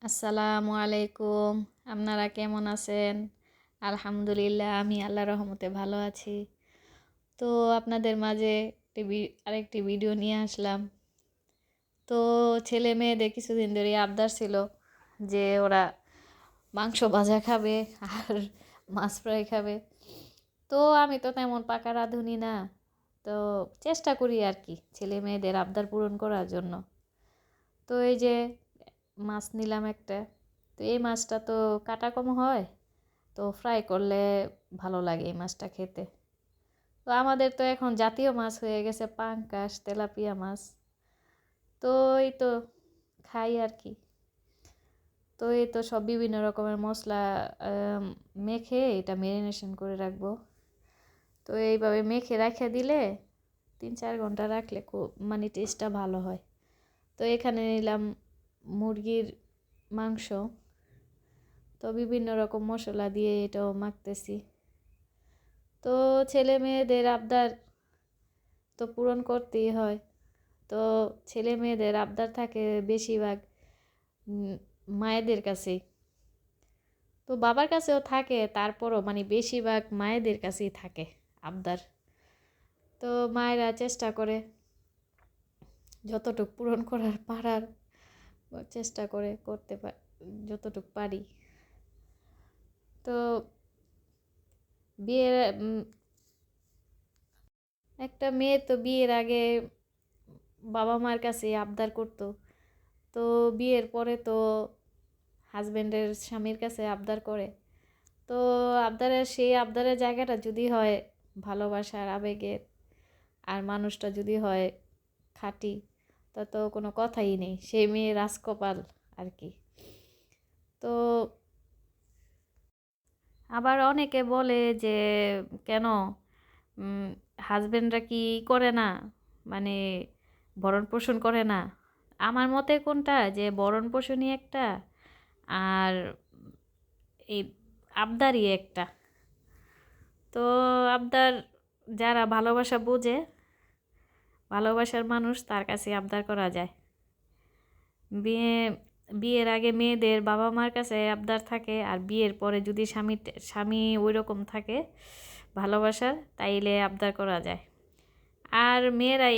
আসসালামু আলাইকুম। আপনারা কেমন আছেন? আলহামদুলিল্লাহ আমি আল্লাহর রহমতে ভালো আছি। তো আপনাদের মাঝে আরেকটি ভিডিও নিয়ে আসলাম। তো ছেলে মেয়েদের কিছুদিন ধরে আবদার ছিল যে ওরা মাংস ভাজা খাবে আর মাছ ফ্রাই খাবে। তো আমি তো তেমন পাকা রাঁধুনি না, তো চেষ্টা করি আর কি ছেলে মেয়েদের আবদার পূরণ করার জন্য। তো এই যে মাছ নিলাম একটা। তো এই মাছটা তো কাটা কম হয়, তো ফ্রাই করলে ভালো লাগে এই মাছটা খেতে। তো আমাদের তো এখন জাতীয় মাছ হয়ে গেছে পাঙ্গাস তেলাপিয়া মাছ। তো এই তো খাই আর কি। তো এই তো সব বিভিন্ন রকমের মশলা মেখে এটা ম্যারিনেশন করে রাখবো। তো এইভাবে মেখে রেখে দিলে 3-4 ঘন্টা রাখলে খুব মানে টেস্টটা ভালো হয়। তো এখানে নিলাম মুরগির মাংস। তো বিভিন্ন রকম মশলা দিয়ে এটাও মাখতেছি। তো ছেলে মেয়েদের আবদার তো পূরণ করতেই হয়। তো ছেলে মেয়েদের আবদার থাকে বেশিরভাগ মায়েদের কাছেই। তো বাবার কাছেও থাকে, তারপরও মানে বেশিরভাগ মায়েদের কাছেই থাকে আবদার। তো মায়েরা চেষ্টা করে যতটুকু পূরণ করার পারার চেষ্টা করে করতে যতটুকু পারি। তো বিয়ের একটা মেয়ে তো বিয়ের আগে বাবা মার কাছে আবদার করতো। তো বিয়ের পরে তো হাজবেন্ডের স্বামীর কাছে আবদার করে। তো সেই আবদারের জায়গাটা যদি হয় ভালোবাসার আবেগের, আর মানুষটা যদি হয় খাঁটি, তা তো কোনো কথাই নেই, সেই মেয়ে রাজকপাল আর কি। তো আবার অনেকে বলে যে কেন হাজবেন্ডরা কি করে না, মানে ভরণ পোষণ করে না। আমার মতে কোনটা, যে ভরণ পোষণই একটা আর এই আবদারই একটা। তো আবদার যারা ভালোবাসা বোঝে, ভালোবাসার মানুষ, তার কাছে আবদার করা যায়। বিয়ের আগে মেয়েদের বাবা মার কাছে আবদার থাকে, আর বিয়ের পরে যদি স্বামী ওই রকম থাকে ভালোবাসার, তাইলে আবদার করা যায়। আর মেয়েরা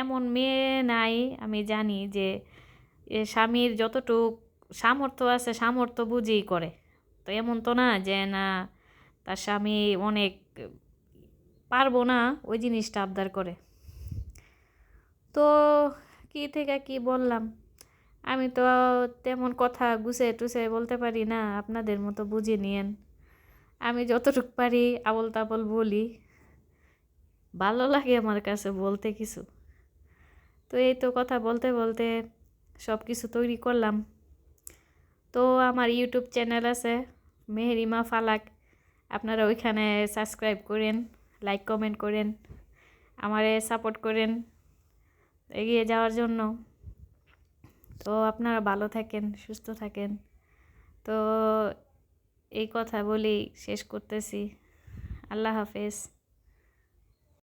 এমন মেয়ে নাই আমি জানি যে স্বামীর যতটুক সামর্থ্য আছে সামর্থ্য বুঝেই করে। তো এমন তো না যে না তার স্বামী অনেক পারবো না ওই জিনিসটা আবদার করে। তো কি থেকে কি বললাম, আমি তো তেমন কথা গুছিয়ে টুছিয়ে বলতে পারি না, আপনাদের মতো বুঝে নিয়েন। আমি যতটুকু পারি আবল তাবল বলি, ভালো লাগে আমার কাছে বলতে কিছু। তো এই তো কথা বলতে বলতে সব কিছু তৈরি করলাম। তো আমার ইউটিউব চ্যানেল আছে মেহেরিমা ফালাক, আপনারা ওইখানে সাবস্ক্রাইব করেন, লাইক কমেন্ট করেন, আমারে সাপোর্ট করেন এগিয়ে যাওয়ার জন্য। তো আপনারা ভালো থাকেন, সুস্থ থাকেন। তো এই কথা বলেই শেষ করতেছি। আল্লাহ হাফেজ।